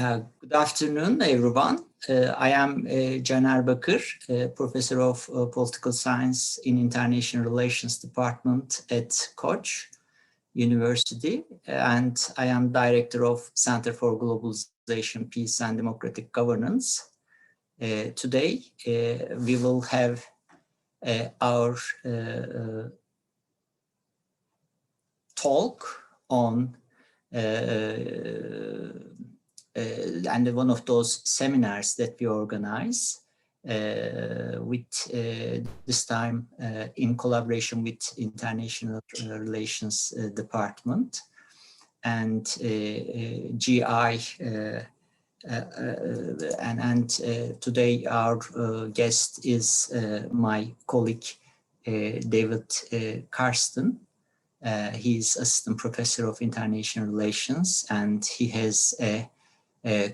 Good afternoon, everyone. I am Caner Bakır, Professor of Political Science in International Relations Department at Koç University, and I am Director of Center for Globalization, Peace and Democratic Governance. Today, we will have our talk on and one of those seminars that we organize with this time in collaboration with International Relations Department and GI and today our guest is my colleague David Karsten. He is Assistant Professor of International Relations and he has a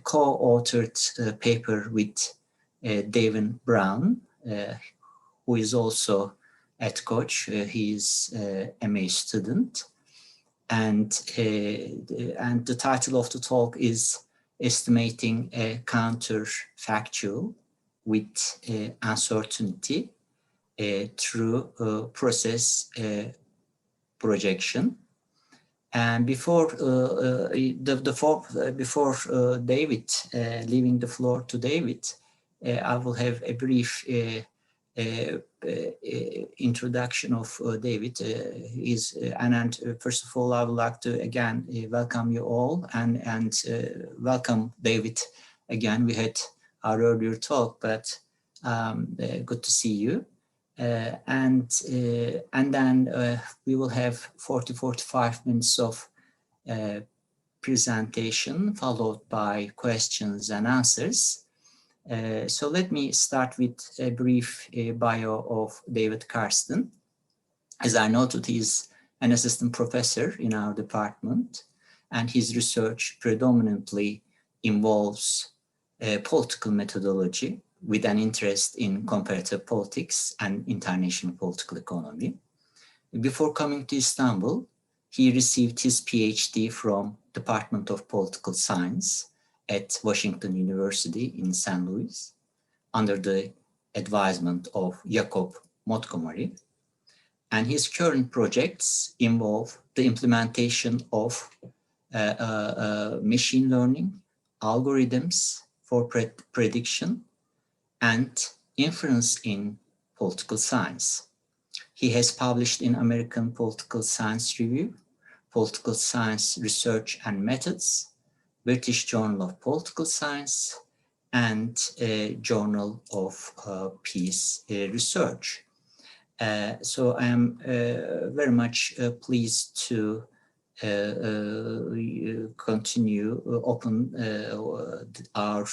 co-authored paper with David Brown, who is also at Koç. He is a MA student, and the title of the talk is Estimating a Counter-Factual with Uncertainty through Process Projection. And before David, leaving the floor to David, I will have a brief introduction of David. And first of all, I would like to again welcome you all and welcome David again. We had our earlier talk, but good to see you. And then we will have 40-45 minutes of presentation followed by questions and answers. So let me start with a brief bio of David Karsten. As I noted, he is an assistant professor in our department, and his research predominantly involves political methodology, with an interest in comparative politics and international political economy. Before coming to Istanbul, he received his PhD from Department of Political Science at Washington University in St. Louis, under the advisement of Jacob Montgomery. And his current projects involve the implementation of machine learning algorithms for prediction and inference in political science. He has published in American Political Science Review, Political Science Research and Methods, British Journal of Political Science, and Journal of Peace Research. So I am very much pleased to continue open our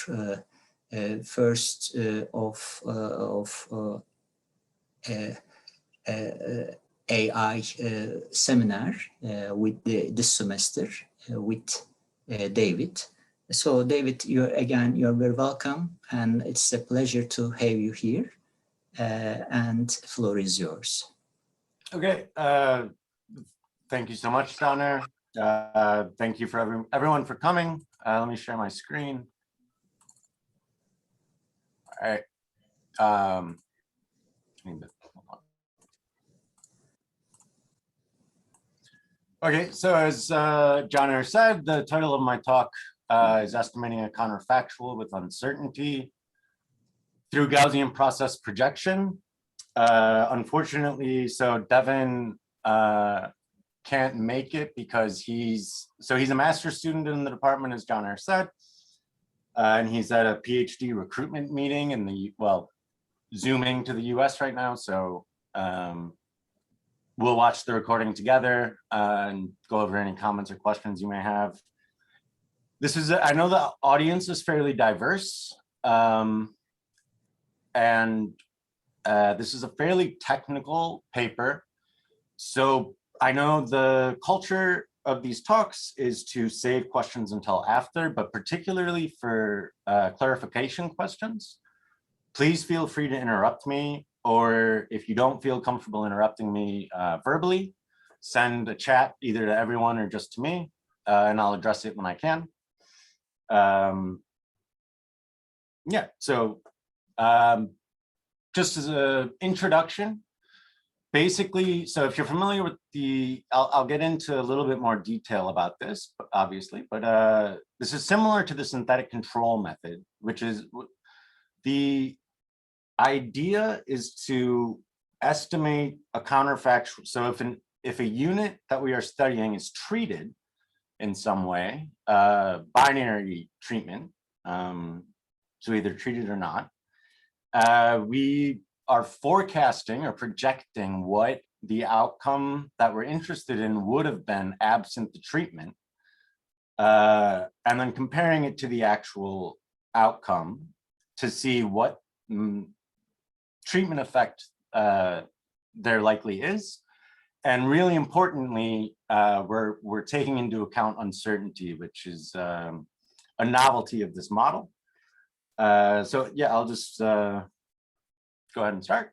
first AI seminar with this semester with David. So David, you're very welcome, and it's a pleasure to have you here. And the floor is yours. Okay, thank you so much, Caner. Thank you for everyone for coming. Let me share my screen. All right. Okay, so as Caner said, the title of my talk is Estimating a Counterfactual with Uncertainty through Gaussian Process Projection. Unfortunately, so Devin can't make it because he's a master's student in the department, as Caner said. And he's at a PhD recruitment meeting in zooming to the US right now. So we'll watch the recording together and go over any comments or questions you may have. I know the audience is fairly diverse. And this is a fairly technical paper. So I know the culture of these talks is to save questions until after, but particularly for clarification questions, please feel free to interrupt me, or if you don't feel comfortable interrupting me verbally, send a chat either to everyone or just to me, and I'll address it when I can. Yeah, so just as an introduction, basically, so if you're familiar with I'll get into a little bit more detail about this, obviously, but this is similar to the synthetic control method, which is the idea is to estimate a counterfactual. So if a unit that we are studying is treated in some way, binary treatment, so either treated or not, we are forecasting or projecting what the outcome that we're interested in would have been absent the treatment, and then comparing it to the actual outcome to see what treatment effect there likely is. And really importantly, we're taking into account uncertainty, which is a novelty of this model. So yeah, I'll just go ahead and start.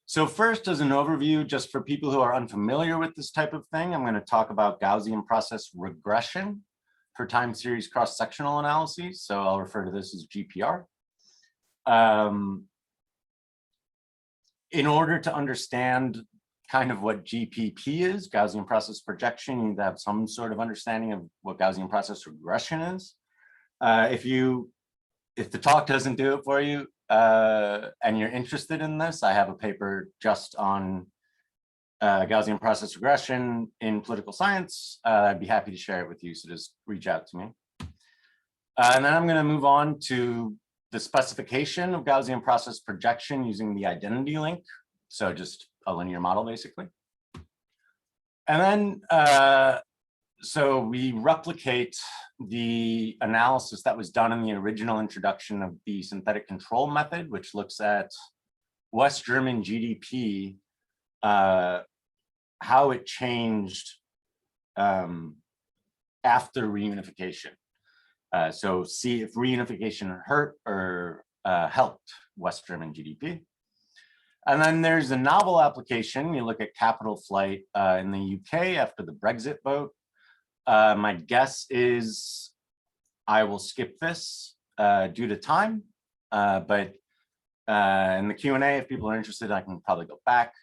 So first, as an overview, just for people who are unfamiliar with this type of thing, I'm going to talk about Gaussian process regression for time series cross-sectional analyses. So I'll refer to this as GPR. In order to understand kind of what GPP is, Gaussian process projection, you need to have some sort of understanding of what Gaussian process regression is. If the talk doesn't do it for you and you're interested in this, I have a paper just on Gaussian process regression in political science. I'd be happy to share it with you, so just reach out to me. And then I'm going to move on to the specification of Gaussian process projection using the identity link. So just a linear model, basically. And then, so we replicate the analysis that was done in the original introduction of the synthetic control method, which looks at West German GDP, how it changed after reunification. So see if reunification hurt or helped West German GDP. And then there's a novel application. You look at capital flight in the UK after the Brexit vote. My guess is I will skip this due to time, but in the Q&A, if people are interested, I can probably go back.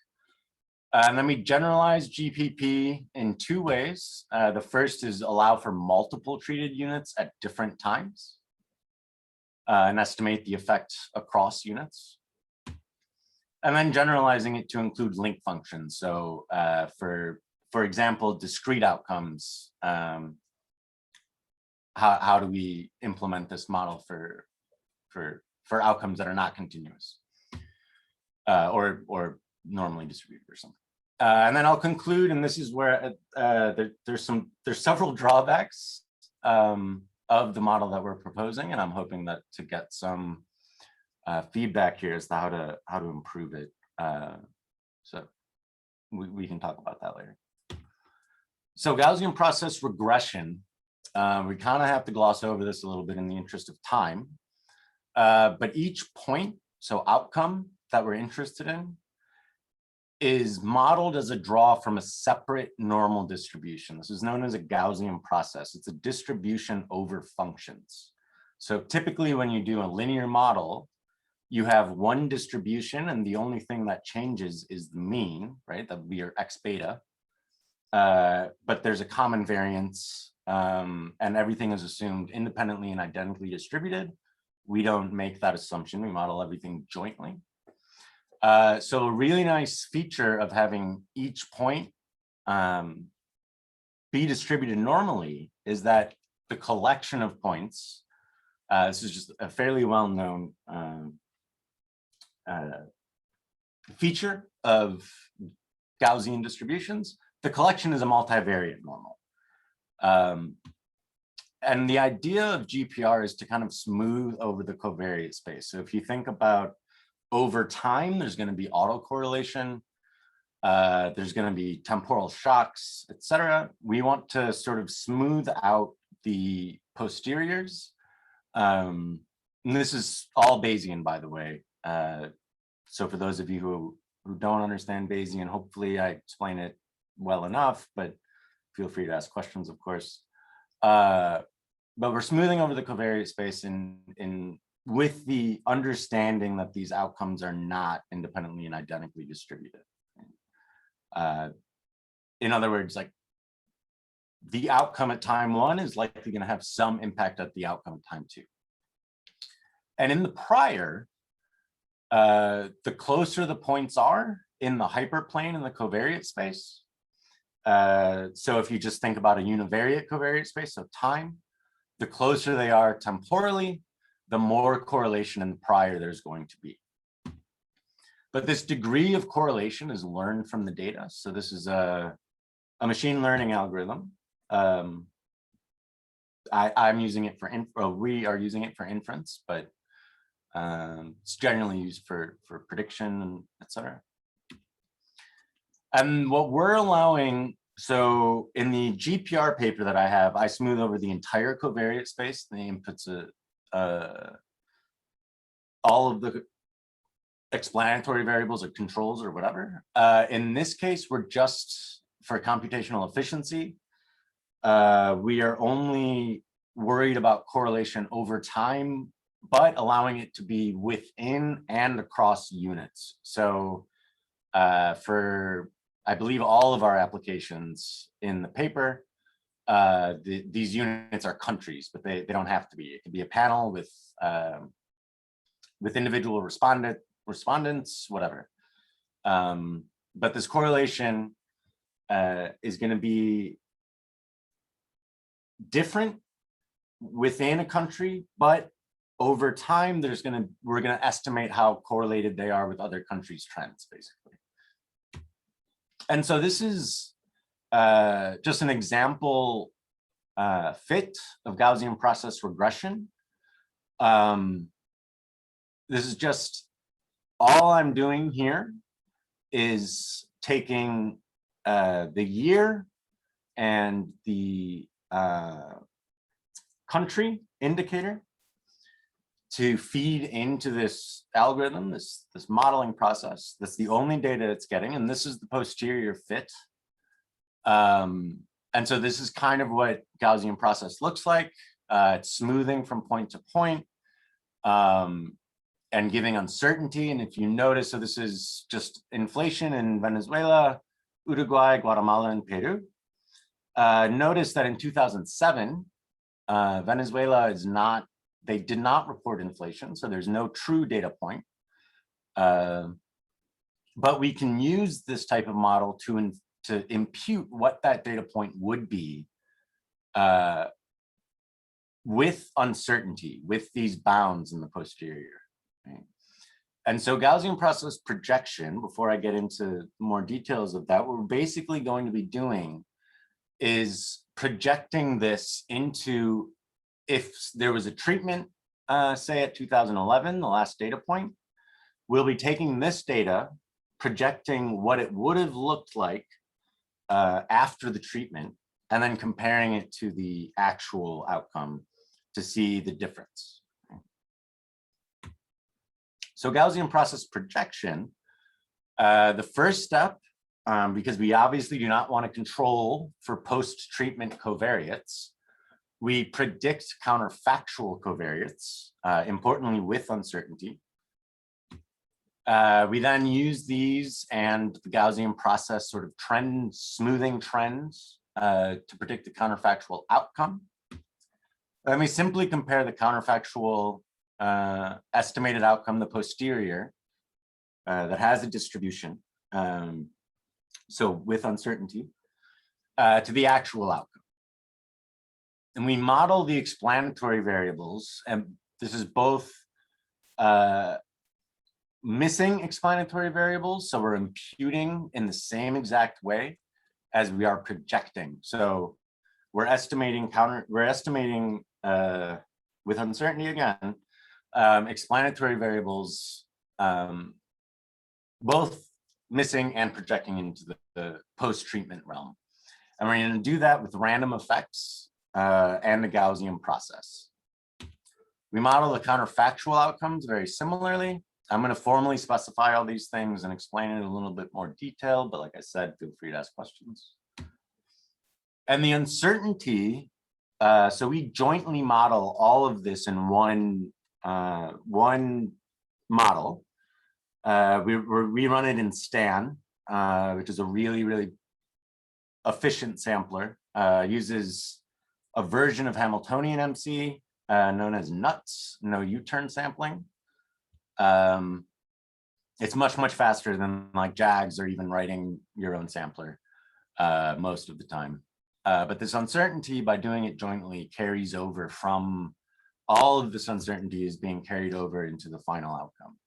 And then we generalize GPP in two ways. The first is allow for multiple treated units at different times and estimate the effect across units. And then generalizing it to include link functions. So for example, discrete outcomes, how do we implement this model for outcomes that are not continuous or normally distributed or something. And then I'll conclude, and this is where there's several drawbacks of the model that we're proposing, and I'm hoping that to get some feedback here as to how to improve it. So we can talk about that later. So Gaussian process regression, we kind of have to gloss over this a little bit in the interest of time, but each point, so outcome that we're interested in, is modeled as a draw from a separate normal distribution. This is known as a Gaussian process. It's a distribution over functions. So typically when you do a linear model, you have one distribution and the only thing that changes is the mean, right? That would be your x beta. But there's a common variance and everything is assumed independently and identically distributed. We don't make that assumption. We model everything jointly. So a really nice feature of having each point be distributed normally is that the collection of points, this is just a fairly well-known feature of Gaussian distributions. The collection is a multivariate normal. And the idea of GPR is to kind of smooth over the covariate space. So if you think about over time, there's going to be autocorrelation, there's going to be temporal shocks, etc. We want to sort of smooth out the posteriors. And this is all Bayesian, by the way. So for those of you who don't understand Bayesian, hopefully I explain it well enough, but feel free to ask questions, of course. but we're smoothing over the covariate space with the understanding that these outcomes are not independently and identically distributed. In other words, like the outcome at time 1 is likely going to have some impact at the outcome at time 2. And in the prior, the closer the points are in the hyperplane in the covariate space. So if you just think about a univariate covariate space, so time, the closer they are temporally, the more correlation in the prior there's going to be. But this degree of correlation is learned from the data. So this is a machine learning algorithm. I'm using it for, we are using it for inference, but it's generally used for prediction and et cetera. And what we're allowing, so in the GPR paper that I have, I smooth over the entire covariate space. The inputs all of the explanatory variables or controls or whatever. In this case, we're just for computational efficiency. We are only worried about correlation over time, but allowing it to be within and across units. So for, I believe, all of our applications in the paper, these units are countries, but they don't have to be. It could be a panel with individual respondents, whatever. But this correlation is going to be different within a country, but over time, we're going to estimate how correlated they are with other countries' trends, basically. And so this is just an example fit of Gaussian process regression. This is just all I'm doing here is taking the year and the country indicator to feed into this algorithm, this modeling process. That's the only data it's getting, and this is the posterior fit. And so this is kind of what Gaussian process looks like. It's smoothing from point to point, and giving uncertainty. And if you notice, so this is just inflation in Venezuela, Uruguay, Guatemala, and Peru. Notice that in 2007, Venezuela is not, they did not report inflation, so there's no true data point. But we can use this type of model to impute what that data point would be with uncertainty, with these bounds in the posterior. Right? And so Gaussian process projection, before I get into more details of that, what we're basically going to be doing is projecting this into, if there was a treatment, say at 2011, the last data point, we'll be taking this data, projecting what it would have looked like after the treatment, and then comparing it to the actual outcome to see the difference. So Gaussian process projection, the first step, because we obviously do not want to control for post-treatment covariates, we predict counterfactual covariates, importantly with uncertainty. We then use these and the Gaussian process sort of smoothing trends to predict the counterfactual outcome. Then we simply compare the counterfactual estimated outcome, the posterior, that has a distribution, so with uncertainty, to the actual outcome. And we model the explanatory variables, and this is both missing explanatory variables, so we're imputing in the same exact way as we are projecting. So we're estimating with uncertainty again, explanatory variables, both missing and projecting into the post-treatment realm. And we're going to do that with random effects and the Gaussian process. We model the counterfactual outcomes very similarly. I'm going to formally specify all these things and explain it in a little bit more detail, but like I said, feel free to ask questions. And the uncertainty So we jointly model all of this in one model. We run it in Stan, which is a really efficient sampler. Uses a version of Hamiltonian MC known as NUTS, no U-turn sampling. It's much faster than like JAGs or even writing your own sampler most of the time. But this uncertainty, by doing it jointly, carries over from all of this uncertainty is being carried over into the final outcome.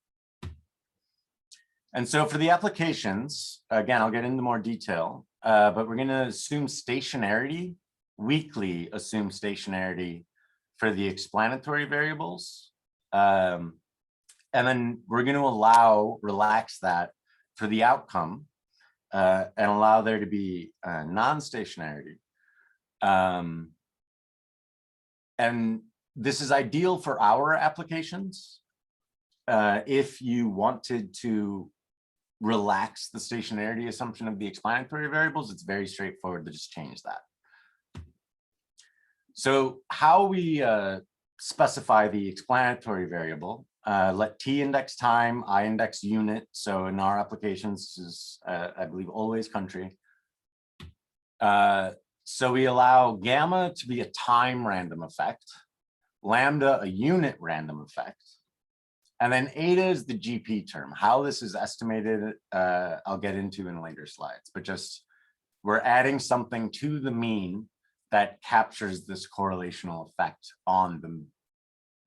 And so for the applications, again, I'll get into more detail, but we're going to assume stationarity, weakly assume stationarity for the explanatory variables. And then we're going to relax that for the outcome and allow there to be non-stationarity. And this is ideal for our applications. If you wanted to relax the stationarity assumption of the explanatory variables, it's very straightforward to just change that. So how we specify the explanatory variable, let T index time, I index unit. So in our applications, this is, I believe, always country. So we allow gamma to be a time random effect, lambda a unit random effect, and then eta is the GP term. How this is estimated, I'll get into in later slides, but just we're adding something to the mean that captures this correlational effect on the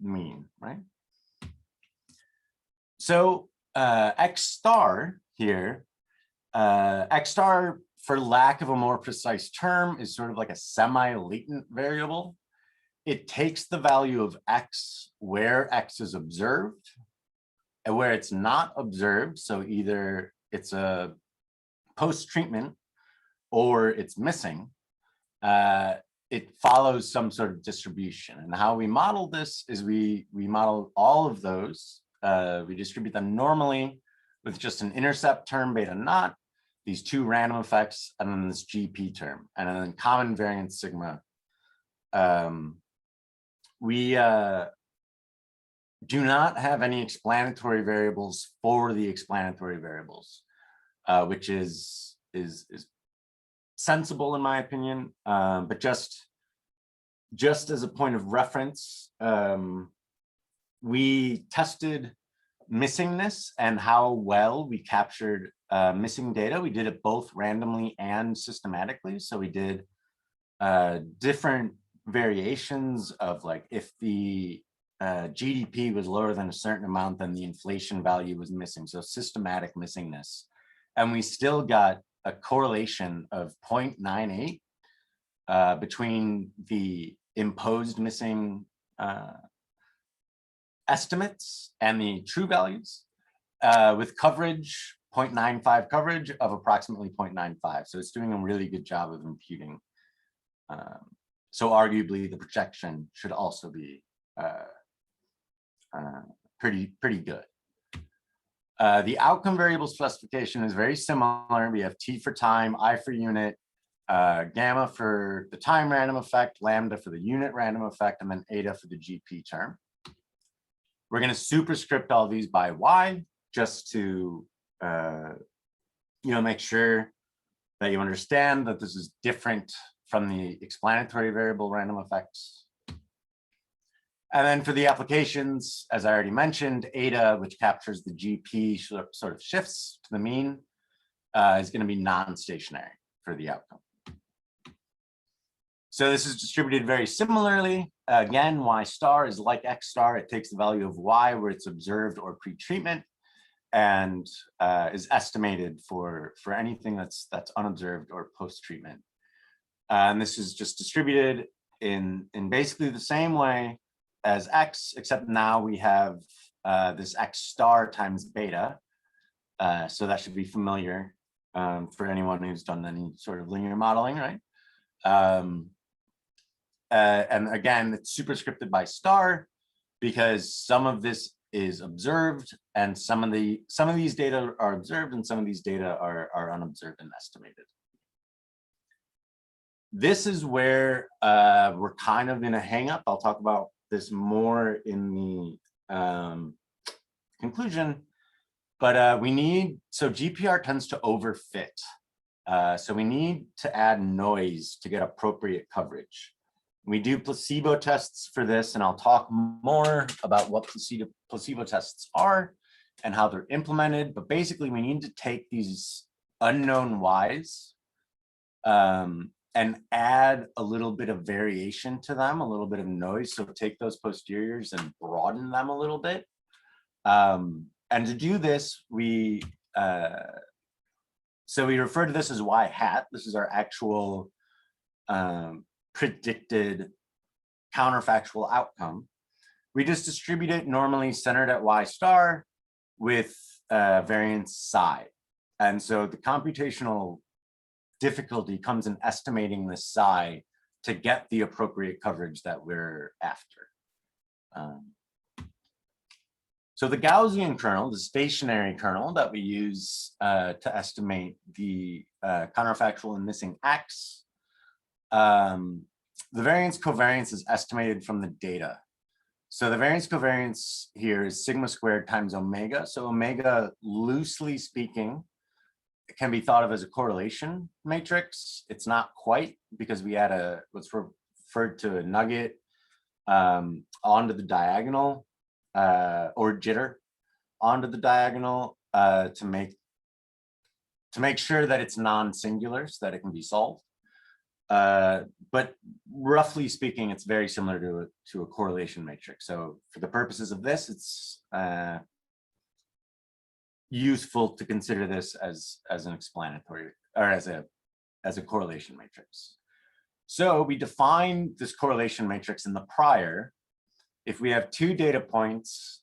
mean, right? So X star here, X star, for lack of a more precise term, is sort of like a semi-latent variable. It takes the value of X where X is observed and where it's not observed. So either it's a post-treatment or it's missing. It follows some sort of distribution. And how we model this is we model all of those. We distribute them normally with just an intercept term beta naught, these two random effects, and then this GP term, and then common variance sigma. We do not have any explanatory variables for the explanatory variables, which is sensible in my opinion, but just as a point of reference, we tested missingness and how well we captured missing data. We did it both randomly and systematically. So we did different variations of, like, if the GDP was lower than a certain amount, then the inflation value was missing. So systematic missingness. And we still got a correlation of 0.98 between the imposed missing estimates and the true values, with coverage, 0.95 coverage of approximately 0.95. So it's doing a really good job of imputing. So arguably the projection should also be pretty good. The outcome variable specification is very similar. We have T for time, I for unit, gamma for the time random effect, lambda for the unit random effect, and then eta for the GP term. We're going to superscript all these by Y just to make sure that you understand that this is different from the explanatory variable random effects. And then for the applications, as I already mentioned, eta, which captures the GP sort of shifts to the mean, is going to be non-stationary for the outcome. So this is distributed very similarly. Again, Y star is like X star. It takes the value of Y where it's observed or pre-treatment and is estimated for anything that's unobserved or post-treatment. And this is just distributed in basically the same way as X, except now we have this X star times beta. So that should be familiar for anyone who's done any sort of linear modeling, right? And again, it's superscripted by star because some of this is observed and some of these data are observed and some of these data are unobserved and estimated. This is where we're kind of in a hang up. I'll talk about this more in the conclusion, but we need, so GPR tends to overfit. So we need to add noise to get appropriate coverage. We do placebo tests for this, and I'll talk more about what placebo tests are and how they're implemented. But basically, we need to take these unknown y's and add a little bit of variation to them, a little bit of noise. So take those posteriors and broaden them a little bit. And to do this, we refer to this as y hat. This is our actual predicted counterfactual outcome. We just distribute it normally centered at y star with variance psi. And so the computational difficulty comes in estimating the psi to get the appropriate coverage that we're after. So the Gaussian kernel, the stationary kernel that we use to estimate the counterfactual and missing x, the variance covariance is estimated from the data. So the variance covariance here is sigma squared times omega. So omega, loosely speaking, it can be thought of as a correlation matrix. It's not quite, because we add what's referred to a nugget onto the diagonal, or jitter onto the diagonal to make sure that it's non-singular so that it can be solved. But roughly speaking, it's very similar to a correlation matrix. So for the purposes of this, it's useful to consider this as an explanatory, or as a correlation matrix. So we define this correlation matrix in the prior. If we have two data points,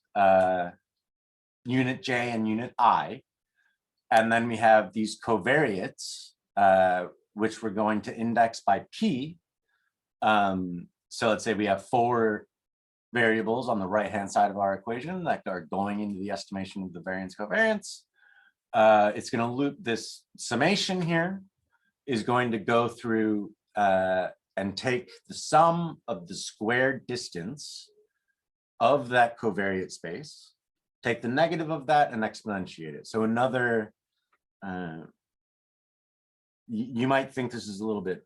unit j and unit I, and then we have these covariates, which we're going to index by p. So let's say we have 4 variables on the right-hand side of our equation that are going into the estimation of the variance covariance. It's going to loop this summation here, is going to go through and take the sum of the squared distance of that covariate space, take the negative of that and exponentiate it. So another, you might think this is a little bit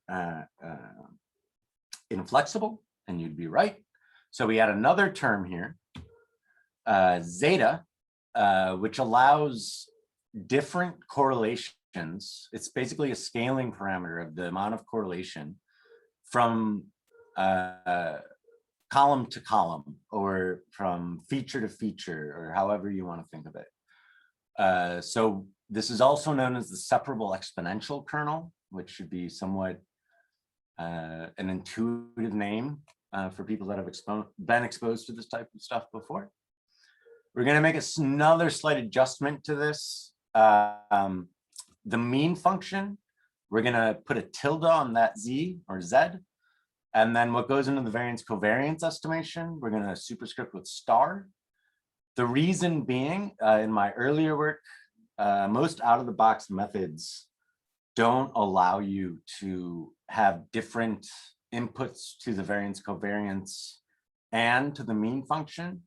inflexible, and you'd be right. So we add another term here, zeta, which allows different correlations. It's basically a scaling parameter of the amount of correlation from column to column, or from feature to feature, or however you want to think of it. So this is also known as the separable exponential kernel, which should be somewhat an intuitive name for people that have been exposed to this type of stuff before. We're going to make another slight adjustment to this. The mean function, we're going to put a tilde on that z or z. And then what goes into the variance covariance estimation, we're going to superscript with star. The reason being, in my earlier work, most out-of-the-box methods don't allow you to have different inputs to the variance covariance and to the mean function.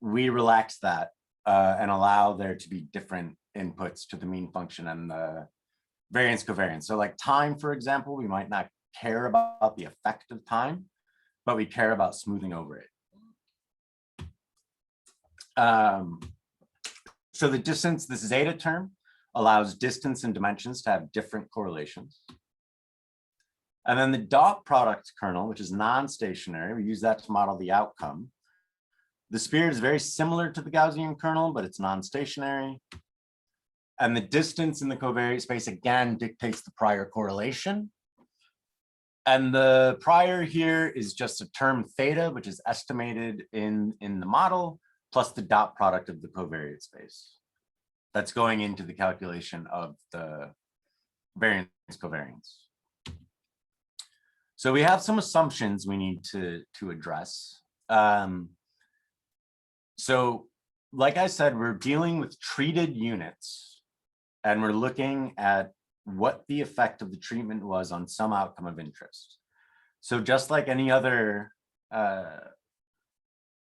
We relax that and allow there to be different inputs to the mean function and the variance covariance. So like time, for example, we might not care about the effect of time, but we care about smoothing over it. So the distance, this zeta term, allows distance and dimensions to have different correlations. And then the dot product kernel, which is non-stationary, we use that to model the outcome. The sphere is very similar to the Gaussian kernel, but it's non-stationary. And the distance in the covariate space, again, dictates the prior correlation. And the prior here is just a term theta, which is estimated in the model, plus the dot product of the covariate space. That's going into the calculation of the variance covariance. So we have some assumptions we need to address. So like I said, we're dealing with treated units, and we're looking at what the effect of the treatment was on some outcome of interest. So just like any other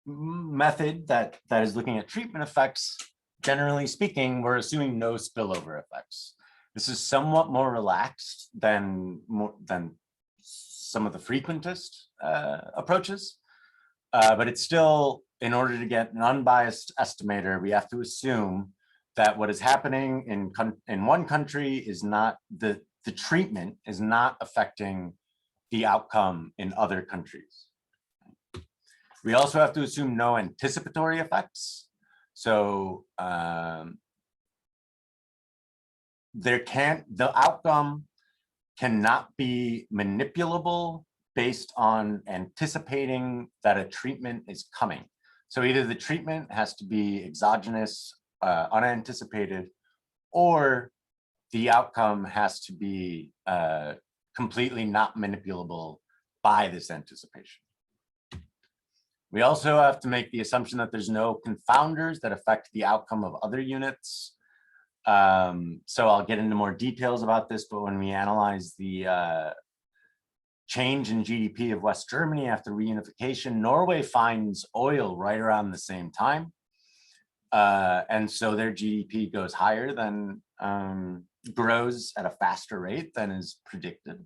method that is looking at treatment effects, generally speaking, we're assuming no spillover effects. This is somewhat more relaxed than some of the frequentist approaches, but it's still, in order to get an unbiased estimator, we have to assume that what is happening in one country is not the treatment is not affecting the outcome in other countries. We also have to assume no anticipatory effects. So the outcome cannot be manipulable based on anticipating that a treatment is coming. So either the treatment has to be exogenous, unanticipated, or the outcome has to be completely not manipulable by this anticipation. We also have to make the assumption that there's no confounders that affect the outcome of other units. So I'll get into more details about this, but when we analyze the change in GDP of West Germany after reunification, Norway finds oil right around the same time. And so their GDP goes higher than, grows at a faster rate than is predicted.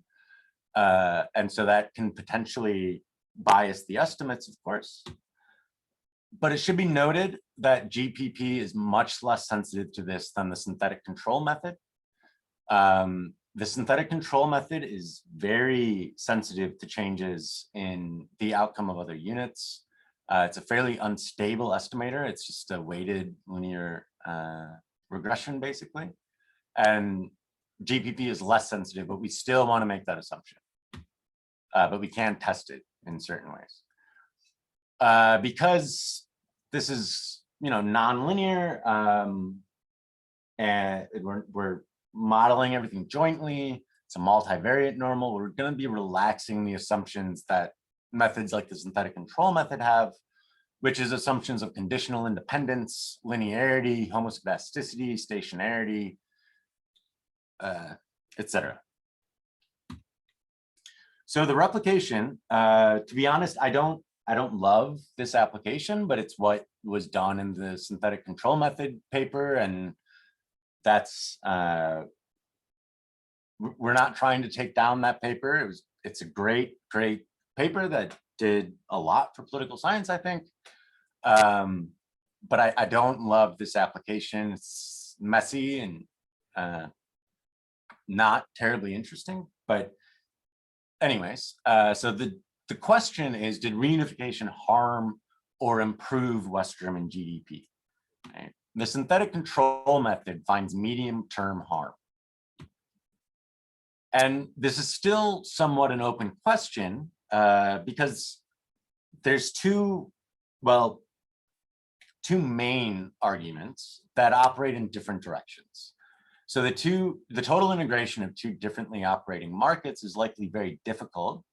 And so that can potentially bias the estimates, of course. But it should be noted that GPP is much less sensitive to this than the synthetic control method. The synthetic control method is very sensitive to changes in the outcome of other units. It's a fairly unstable estimator. It's just a weighted linear regression, basically. And GPP is less sensitive, but we still want to make that assumption. But we can test it in certain ways. Because this is, nonlinear, and we're modeling everything jointly. It's a multivariate normal. We're going to be relaxing the assumptions that methods like the synthetic control method have, which is assumptions of conditional independence, linearity, homoscedasticity, stationarity, etc. So the replication, to be honest, I don't love this application, but it's what was done in the synthetic control method paper, and that's we're not trying to take down that paper. It's a great paper that did a lot for political science, I think. But I don't love this application. It's messy and not terribly interesting. But anyways, so the question is, did reunification harm or improve West German GDP? Right? The synthetic control method finds medium-term harm. And this is still somewhat an open question because there's two main arguments that operate in different directions. So the total integration of two differently operating markets is likely very difficult,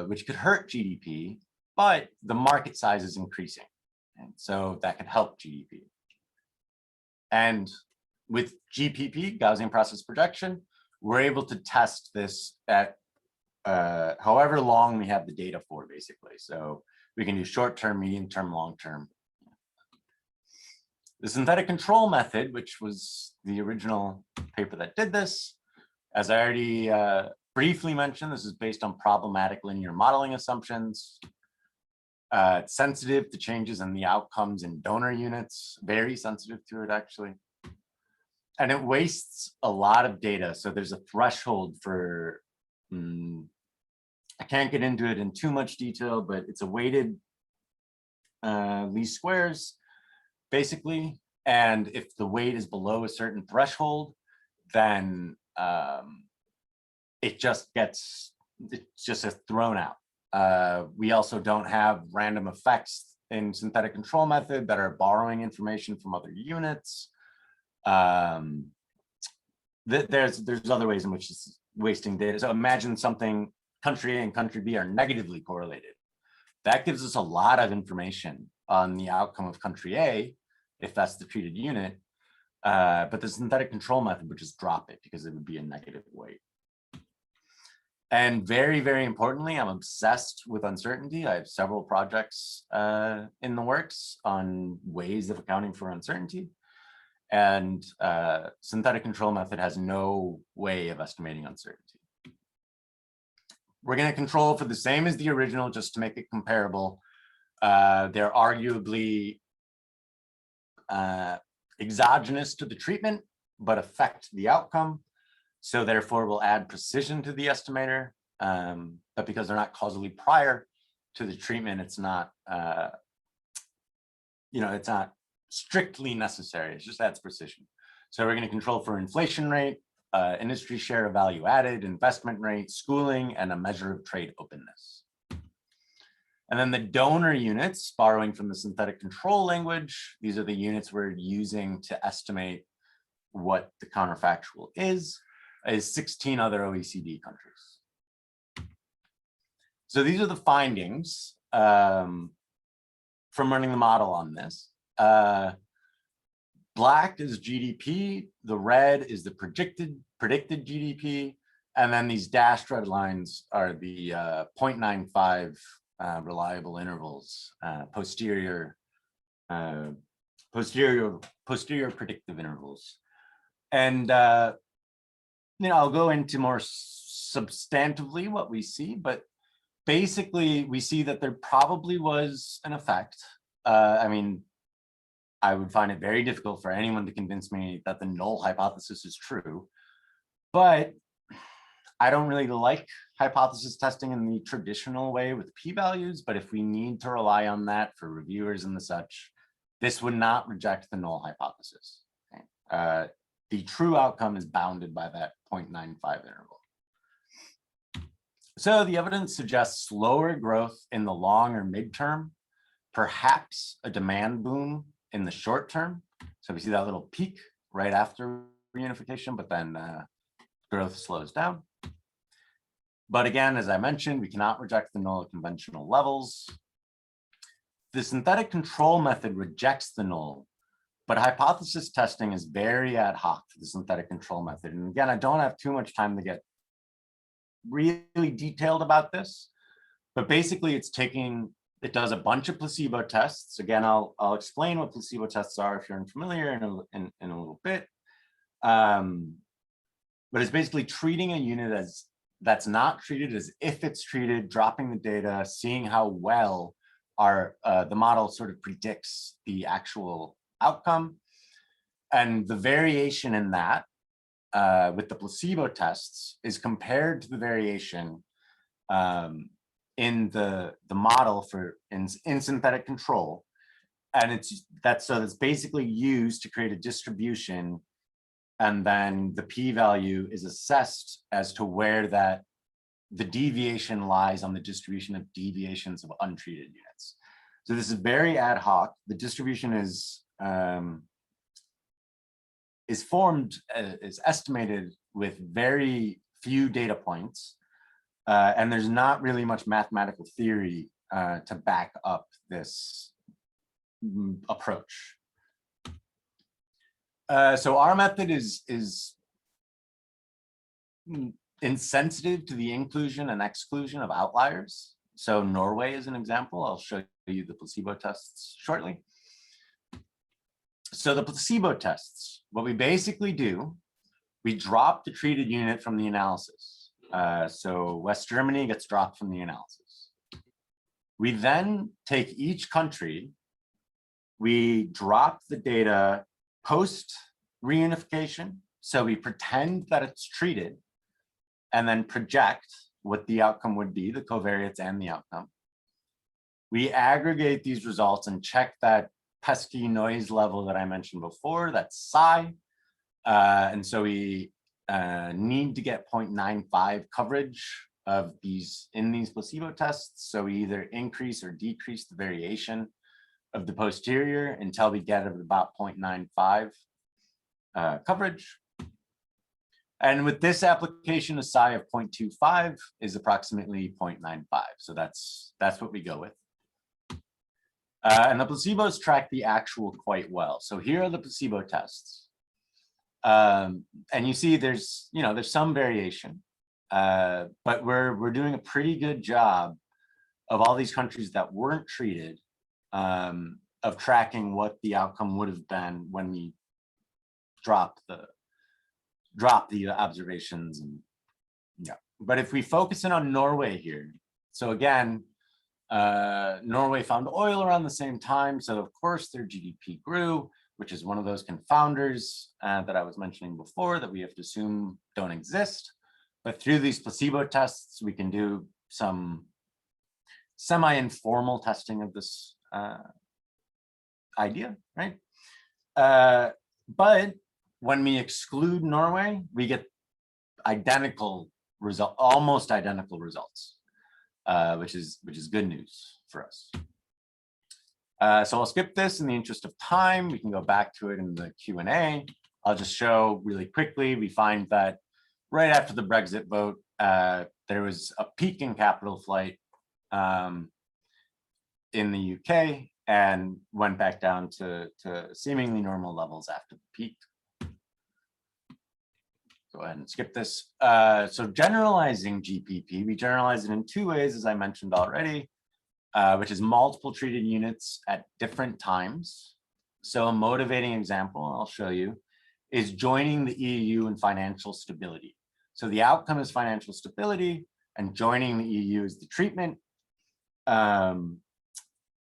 which could hurt GDP, but the market size is increasing. And so that could help GDP. And with GPP, Gaussian process projection, we're able to test this at however long we have the data for, basically. So we can do short-term, medium-term, long-term. The synthetic control method, which was the original paper that did this, as I already briefly mentioned, this is based on problematic linear modeling assumptions. It's sensitive to changes in the outcomes in donor units, very sensitive to it, actually. And it wastes a lot of data. So there's a threshold for, I can't get into it in too much detail, but it's a weighted least squares, basically. And if the weight is below a certain threshold, then it's just thrown out. We also don't have random effects in synthetic control method that are borrowing information from other units. There's other ways in which it's wasting data. So imagine something, country A and country B are negatively correlated. That gives us a lot of information on the outcome of country A, if that's the treated unit. But the synthetic control method would just drop it because it would be a negative weight. And very, very importantly, I'm obsessed with uncertainty. I have several projects in the works on ways of accounting for uncertainty. And synthetic control method has no way of estimating uncertainty. We're going to control for the same as the original just to make it comparable. They're arguably exogenous to the treatment, but affect the outcome. So therefore, we'll add precision to the estimator. But because they're not causally prior to the treatment, it's not, it's not strictly necessary. It just adds precision. So we're going to control for inflation rate, industry share of value added, investment rate, schooling, and a measure of trade openness. And then the donor units, borrowing from the synthetic control language, these are the units we're using to estimate what the counterfactual is 16 other OECD countries. So these are the findings from running the model on this. Black is GDP, the red is the predicted GDP, and then these dashed red lines are the 0.95 reliable intervals, posterior predictive intervals. And I'll go into more substantively what we see, but basically we see that there probably was an effect. I mean, I would find it very difficult for anyone to convince me that the null hypothesis is true, but I don't really like hypothesis testing in the traditional way with p-values, but if we need to rely on that for reviewers and the such, this would not reject the null hypothesis. Okay? The true outcome is bounded by that 0.95 interval. So the evidence suggests slower growth in the long or midterm, perhaps a demand boom in the short term. So we see that little peak right after reunification, but then growth slows down. But again, as I mentioned, we cannot reject the null at conventional levels. The synthetic control method rejects the null, but hypothesis testing is very ad hoc for the synthetic control method. And again, I don't have too much time to get really detailed about this, but basically it does a bunch of placebo tests. Again, I'll explain what placebo tests are if you're unfamiliar in a little bit. But it's basically treating a unit that's not treated as if it's treated, dropping the data, seeing how well the model sort of predicts the actual outcome. And the variation in that with the placebo tests is compared to the variation in the model in synthetic control. And that's basically used to create a distribution, and then the p-value is assessed as to where the deviation lies on the distribution of deviations of untreated units. So this is very ad hoc. The distribution is estimated with very few data points, and there's not really much mathematical theory to back up this approach. So our method is insensitive to the inclusion and exclusion of outliers. So Norway is an example. I'll show you the placebo tests shortly. So the placebo tests, what we basically do, we drop the treated unit from the analysis. So West Germany gets dropped from the analysis. We then take each country, we drop the data post reunification. So we pretend that it's treated and then project what the outcome would be, the covariates and the outcome. We aggregate these results and check that pesky noise level that I mentioned before, that's psi. And so we need to get 0.95 coverage of in these placebo tests. So we either increase or decrease the variation of the posterior until we get about 0.95 coverage. And with this application, a psi of 0.25 is approximately 0.95. So that's what we go with. And the placebos track the actual quite well. So here are the placebo tests. And you see there's some variation, but we're doing a pretty good job of all these countries that weren't treated, of tracking what the outcome would have been when we drop the observations. And yeah, but if we focus in on Norway here, so again, Norway found oil around the same time, so of course their GDP grew, which is one of those confounders that I was mentioning before that we have to assume don't exist. But through these placebo tests, we can do some semi-informal testing of this idea, right? But when we exclude Norway, we get almost identical results, which is good news for us. So I'll skip this in the interest of time. We can go back to it in the Q&A. I'll just show really quickly. We find that right after the Brexit vote, there was a peak in capital flight in the UK and went back down to seemingly normal levels after the peak. Go ahead and skip this. So generalizing GPP, we generalize it in two ways, as I mentioned already, which is multiple treated units at different times. So a motivating example, I'll show you, is joining the EU in financial stability. So the outcome is financial stability, and joining the EU is the treatment. And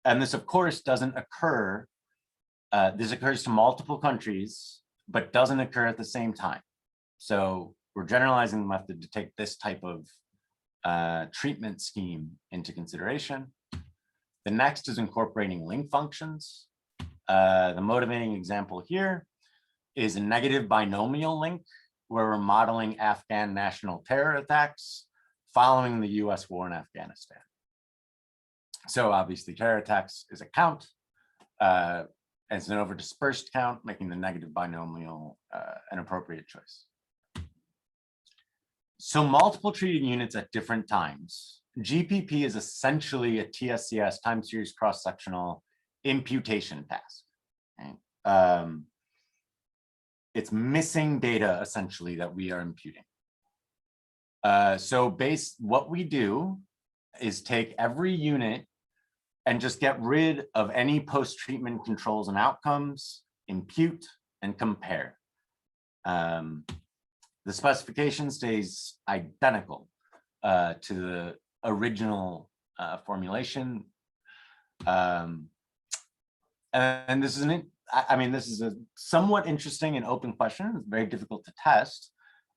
this, of course, doesn't occur. This occurs to multiple countries, but doesn't occur at the same time. So we're generalizing the method to take this type of treatment scheme into consideration. The next is incorporating link functions. The motivating example here is a negative binomial link where we're modeling Afghan national terror attacks following the US war in Afghanistan. So obviously terror attacks is a count, and it's an over dispersed count, making the negative binomial an appropriate choice. So multiple treated units at different times. GPP is essentially a TSCS, time series cross-sectional imputation task. Right? It's missing data essentially that we are imputing. So what we do is take every unit and just get rid of any post-treatment controls and outcomes, impute and compare. The specification stays identical to the original formulation. And this is this is a somewhat interesting and open question. It's very difficult to test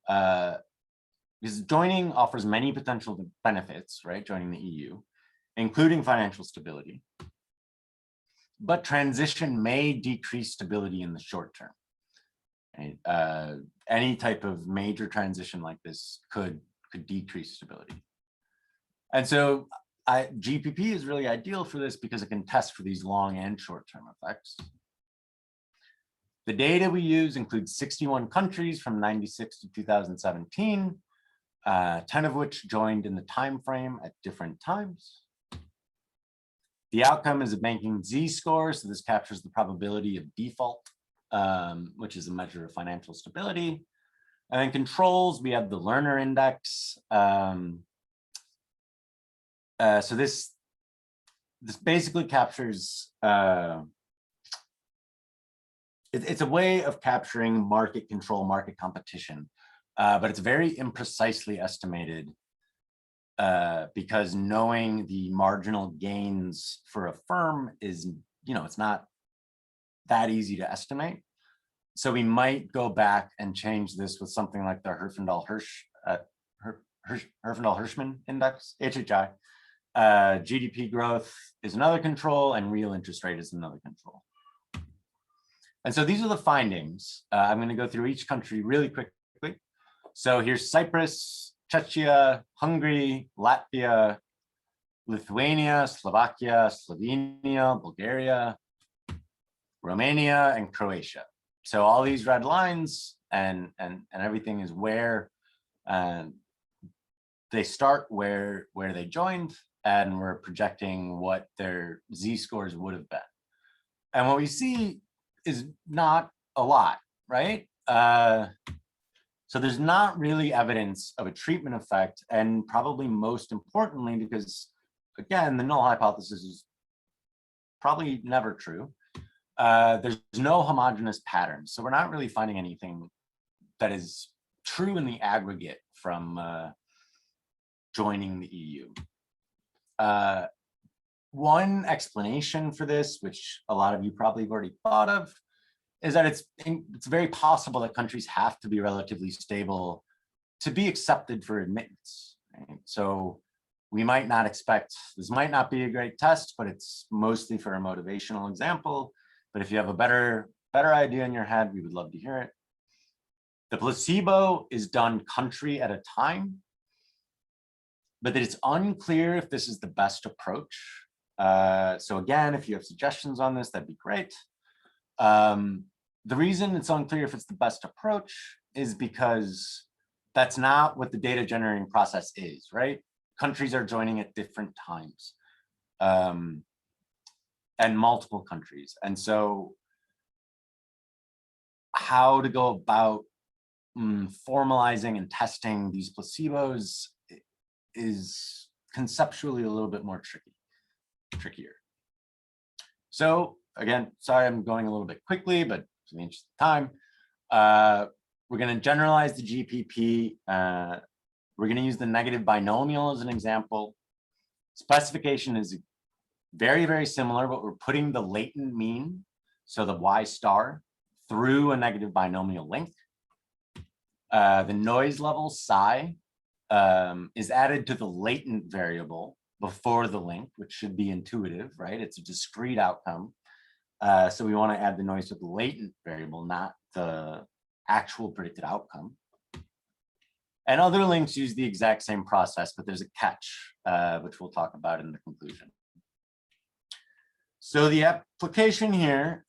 because joining offers many potential benefits, right? Joining the EU, including financial stability. But transition may decrease stability in the short term. Right? Any type of major transition like this could decrease stability. And so GPP is really ideal for this because it can test for these long and short-term effects. The data we use includes 61 countries from 96 to 2017, 10 of which joined in the time frame at different times. The outcome is a banking z-score, so this captures the probability of default, which is a measure of financial stability. And then controls, we have the learner index. So this basically captures, it's a way of capturing market control, market competition, but it's very imprecisely estimated because knowing the marginal gains for a firm is, it's not that easy to estimate. So we might go back and change this with something like the Herfindahl-Hirschman index, HHI. GDP growth is another control, and real interest rate is another control. And so these are the findings. I'm going to go through each country really quickly. So here's Cyprus, Czechia, Hungary, Latvia, Lithuania, Slovakia, Slovenia, Bulgaria, Romania, and Croatia. So all these red lines and everything is where they start, where they joined, and we're projecting what their z-scores would have been. And what we see is not a lot, right? So there's not really evidence of a treatment effect, and probably most importantly, because again, the null hypothesis is probably never true. There's no homogeneous pattern. So we're not really finding anything that is true in the aggregate from joining the EU. One explanation for this, which a lot of you probably have already thought of, is that it's very possible that countries have to be relatively stable to be accepted for admittance. Right? So we might not expect, this might not be a great test, but it's mostly for a motivational example. But if you have a better idea in your head, we would love to hear it. The placebo is done country at a time, but that it's unclear if this is the best approach. So again, if you have suggestions on this, that'd be great. The reason it's unclear if it's the best approach is because that's not what the data generating process is, right? Countries are joining at different times, and multiple countries. And so how to go about formalizing and testing these placebos is conceptually a little bit more trickier. So again, sorry, I'm going a little bit quickly, but in the interest of time, we're going to generalize the GPP. We're going to use the negative binomial as an example. Specification is very, very similar, but we're putting the latent mean, so the y star, through a negative binomial link. The noise level psi is added to the latent variable before the link, which should be intuitive, right? It's a discrete outcome. So we want to add the noise to the latent variable, not the actual predicted outcome. And other links use the exact same process, but there's a catch, which we'll talk about in the conclusion. So the application here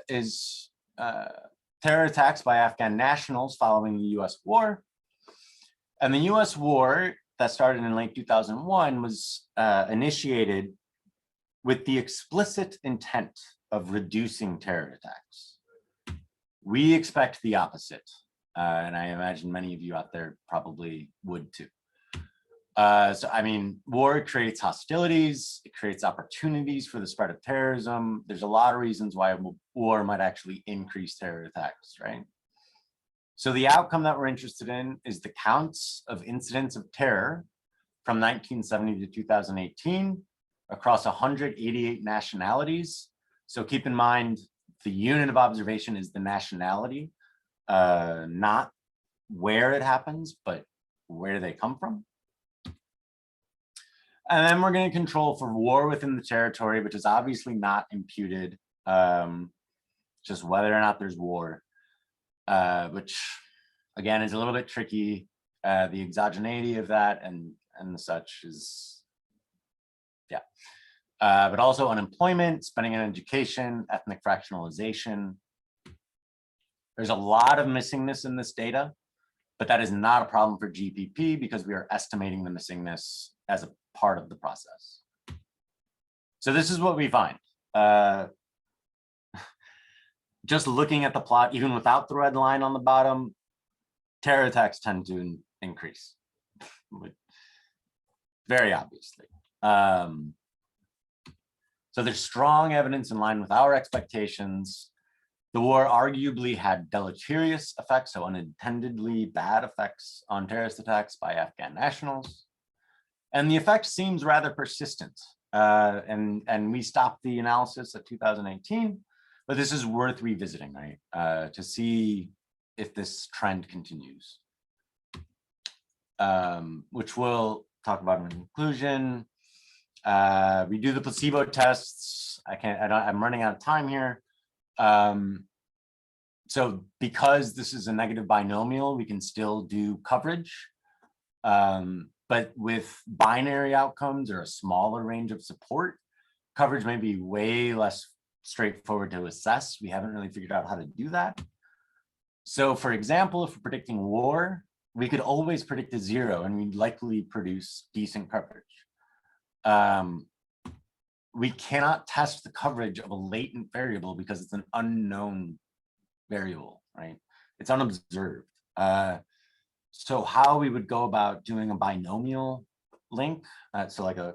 is terror attacks by Afghan nationals following the US war. And the US war that started in late 2001 was initiated with the explicit intent of reducing terror attacks. We expect the opposite. And I imagine many of you out there probably would too. So, I mean, war creates hostilities, it creates opportunities for the spread of terrorism. There's a lot of reasons why war might actually increase terror attacks, right? So the outcome that we're interested in is the counts of incidents of terror from 1970 to 2018 across 188 nationalities. So keep in mind, the unit of observation is the nationality, not where it happens, but where they come from. And then we're going to control for war within the territory, which is obviously not imputed, just whether or not there's war, which again is a little bit tricky. The exogeneity of that and such is, yeah. But also unemployment, spending on education, ethnic fractionalization. There's a lot of missingness in this data, but that is not a problem for GPP because we are estimating the missingness as a part of the process. So this is what we find. Just looking at the plot, even without the red line on the bottom, terror attacks tend to increase, very obviously. So there's strong evidence in line with our expectations. The war arguably had deleterious effects, so unintendedly bad effects on terrorist attacks by Afghan nationals. And the effect seems rather persistent. And we stopped the analysis at 2018, but this is worth revisiting, right? To see if this trend continues, which we'll talk about in conclusion. We do the placebo tests. I'm running out of time here. So because this is a negative binomial, we can still do coverage. But with binary outcomes or a smaller range of support, coverage may be way less straightforward to assess. We haven't really figured out how to do that. So for example, if we're predicting war, we could always predict a 0 and we'd likely produce decent coverage. We cannot test the coverage of a latent variable because it's an unknown variable, right? it's unobserved. So how we would go about doing a binomial link, so like a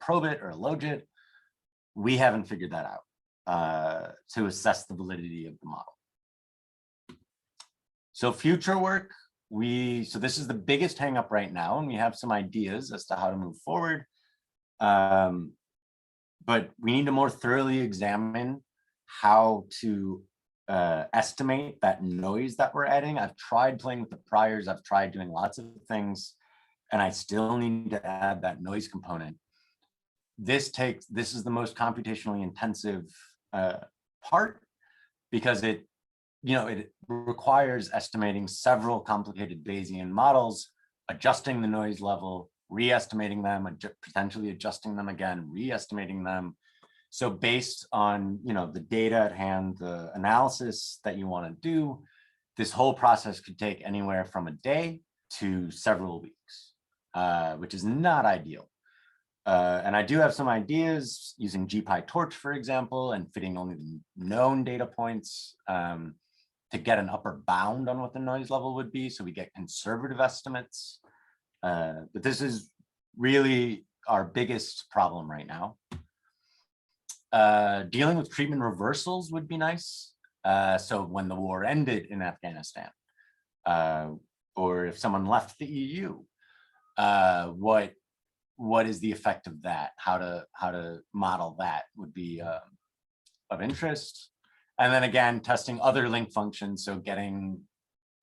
probit or a logit, we haven't figured that out to assess the validity of the model. So future work, so this is the biggest hang up right now, and we have some ideas as to how to move forward. But we need to more thoroughly examine how to estimate that noise that we're adding. I've tried playing with the priors, I've tried doing lots of things, and I still need to add that noise component. This is the most computationally intensive part, because it requires estimating several complicated Bayesian models, adjusting the noise level, re-estimating them, potentially adjusting them again, re-estimating them. So based on the data at hand, the analysis that you want to do, this whole process could take anywhere from a day to several weeks, which is not ideal. And I do have some ideas using GPyTorch, for example, and fitting only the known data points to get an upper bound on what the noise level would be, so we get conservative estimates. But this is really our biggest problem right now. Dealing with treatment reversals would be nice. So when the war ended in Afghanistan, or if someone left the EU, what is the effect of that? How to model that would be of interest. And then again, testing other link functions, so getting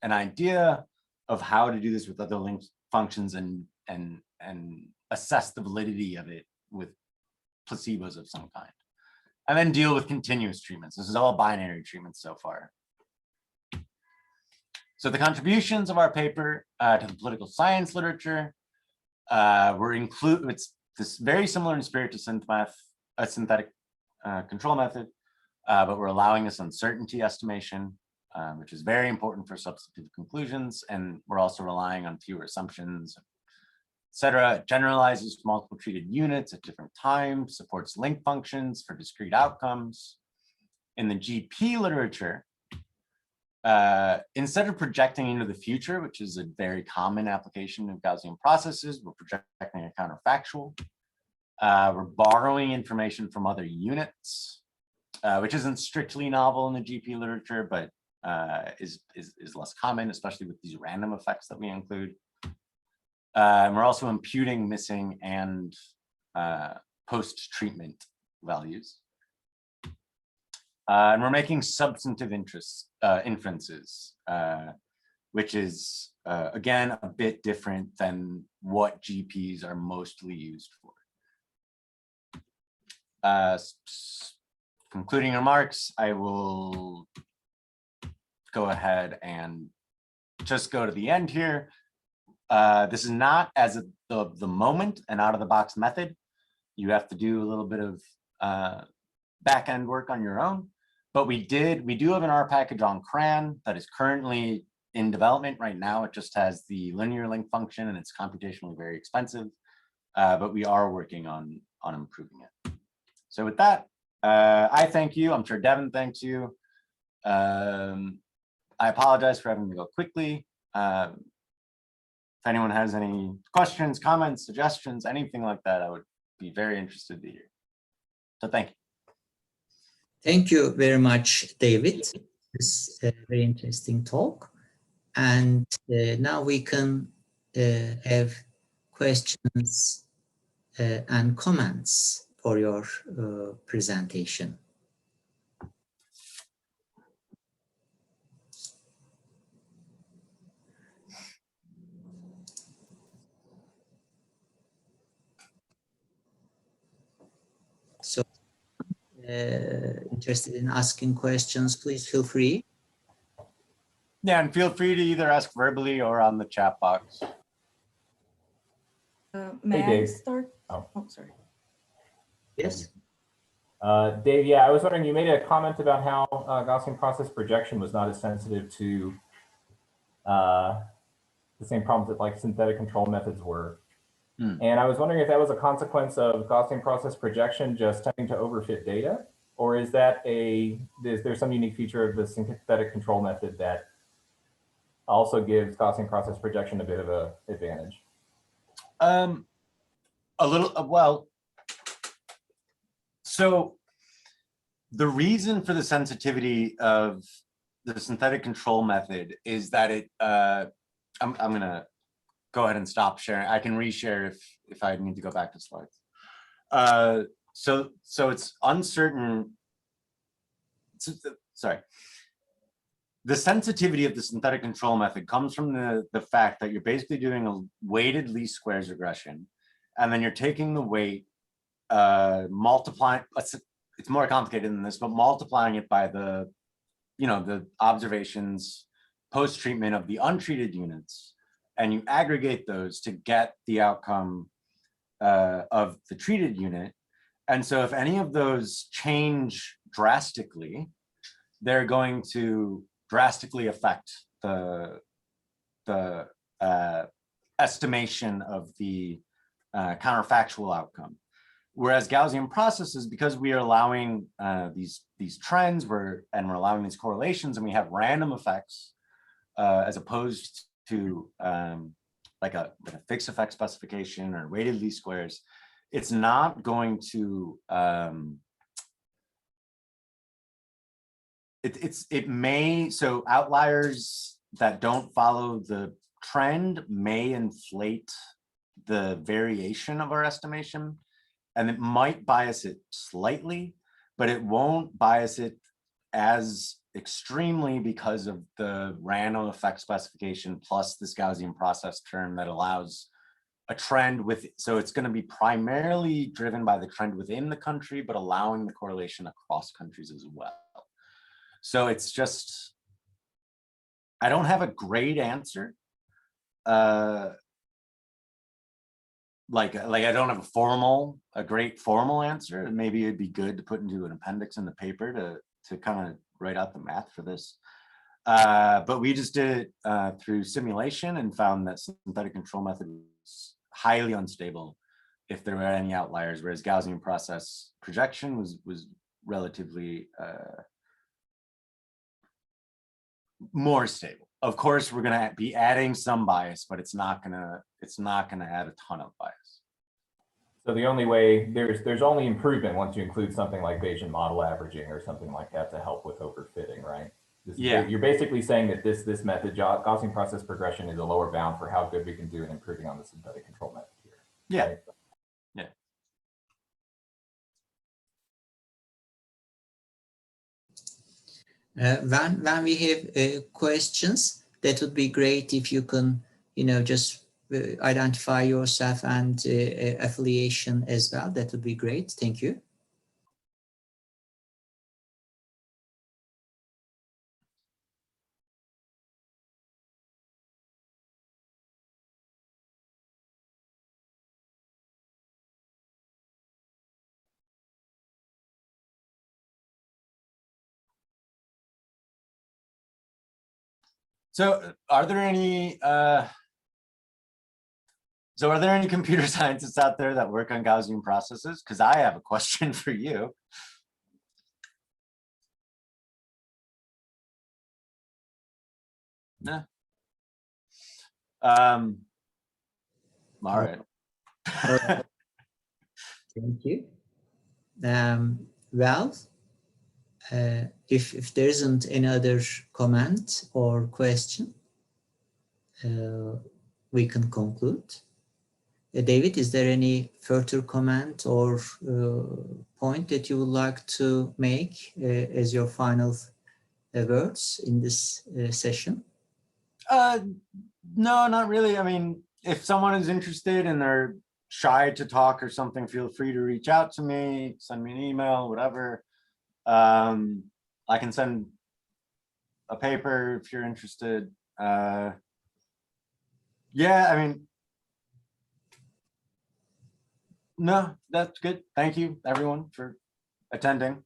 an idea of how to do this with other link functions and assess the validity of it with placebos of some kind. And then deal with continuous treatments. This is all binary treatments so far. So the contributions of our paper to the political science literature it's this very similar in spirit to synthetic control method, but we're allowing this uncertainty estimation, which is very important for substantive conclusions. And we're also relying on fewer assumptions, etc. It generalizes multiple treated units at different times, supports link functions for discrete outcomes. In the GP literature, instead of projecting into the future, which is a very common application of Gaussian processes, we're projecting a counterfactual. We're borrowing information from other units, which isn't strictly novel in the GP literature, but is less common, especially with these random effects that we include. And we're also imputing missing and post-treatment values. And we're making substantive inferences, which is, again, a bit different than what GPs are mostly used for. Concluding remarks, I will go ahead and just go to the end here. This is not as of the moment an out-of-the-box method. You have to do a little bit of back-end work on your own. But we do have an R package on CRAN that is currently in development right now. It just has the linear link function and it's computationally very expensive, but we are working on improving it. So with that, I thank you. I'm sure Devin thanks you. I apologize for having to go quickly. If anyone has any questions, comments, suggestions, anything like that, I would be very interested to hear. So thank you. Thank you very much, David. This is a very interesting talk. And now we can have questions and comments for your presentation. So, interested in asking questions, please feel free. Yeah, and feel free to either ask verbally or on the chat box. May Hey, I Dave. start? Oh, sorry. Yes. Dave, yeah, I was wondering, you made a comment about how Gaussian process projection was not as sensitive to the same problems that like synthetic control methods were. And I was wondering if that was a consequence of Gaussian process projection just tending to overfit data, or is that there's some unique feature of the synthetic control method that also gives Gaussian process projection a bit of an advantage? A little, well, so the reason for the sensitivity of the synthetic control method is that it, I'm gonna go ahead and stop sharing. I can reshare if I need to go back to slides. So it's uncertain. Sorry. The sensitivity of the synthetic control method comes from the fact that you're basically doing a weighted least squares regression, and then you're taking the weight, multiplying. It's more complicated than this, but multiplying it by the observations post-treatment of the untreated units, and you aggregate those to get the outcome of the treated unit. And so if any of those change drastically, they're going to drastically affect the estimation of the counterfactual outcome. Whereas Gaussian processes, because we are allowing these trends, we're allowing these correlations, and we have random effects as opposed to like a fixed effect specification or weighted least squares, it's not going to it may, so outliers that don't follow the trend may inflate the variation of our estimation, and it might bias it slightly, but it won't bias it as extremely because of the random effect specification plus this Gaussian process term that allows a trend with, so it's going to be primarily driven by the trend within the country, but allowing the correlation across countries as well. So it's just, I don't have a great answer. Like I don't have a great formal answer. Maybe it'd be good to put into an appendix in the paper to kind of write out the math for this. But we just did it through simulation and found that synthetic control method was highly unstable if there were any outliers, whereas Gaussian process projection was relatively more stable. Of course, we're going to be adding some bias, but it's not going to add a ton of bias. So the only way there's only improvement once you include something like Bayesian model averaging or something like that to help with overfitting, right? Yeah. You're basically saying that this method, Gaussian process progression, is a lower bound for how good we can do in improving on the synthetic control method here. Yeah. Right? When we have questions, that would be great if you can, just identify yourself and affiliation as well. That would be great. Thank you. So are there any computer scientists out there that work on Gaussian processes? Because I have a question for you. No. All right. Thank you. Well, if there isn't any other comment or question, we can conclude. David, is there any further comment or point that you would like to make as your final words in this session? No, not really. I mean, if someone is interested and they're shy to talk or something, feel free to reach out to me, send me an email, whatever. I can send a paper if you're interested. Yeah, I mean, no, that's good. Thank you, everyone, for attending.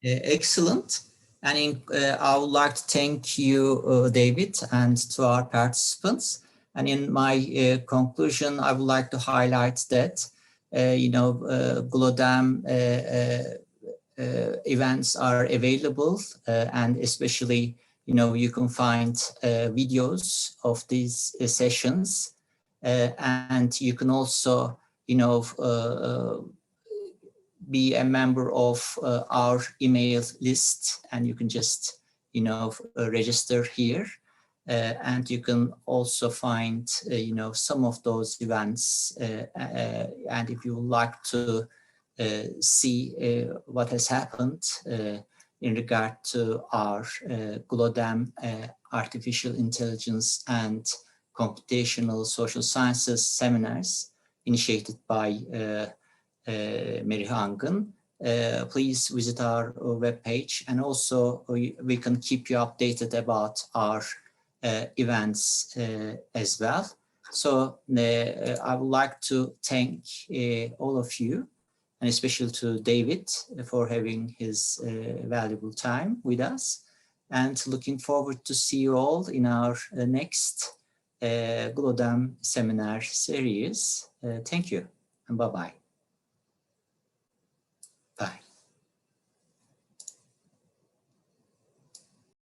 Excellent. And I would like to thank you, David, and to our participants. And in my conclusion, I would like to highlight that, GLODEM events are available, and especially, you can find videos of these sessions, and you can also, be a member of our email list, and you can just, register here. And you can also find, some of those events. And if you would like to see what has happened in regard to our GLODEM artificial intelligence and computational social sciences seminars initiated by Mary Hangen, please visit our webpage, and also we can keep you updated about our events as well. So I would like to thank all of you, and especially to David for having his valuable time with us, and looking forward to see you all in our next GLODEM seminar series. Thank you, and bye-bye.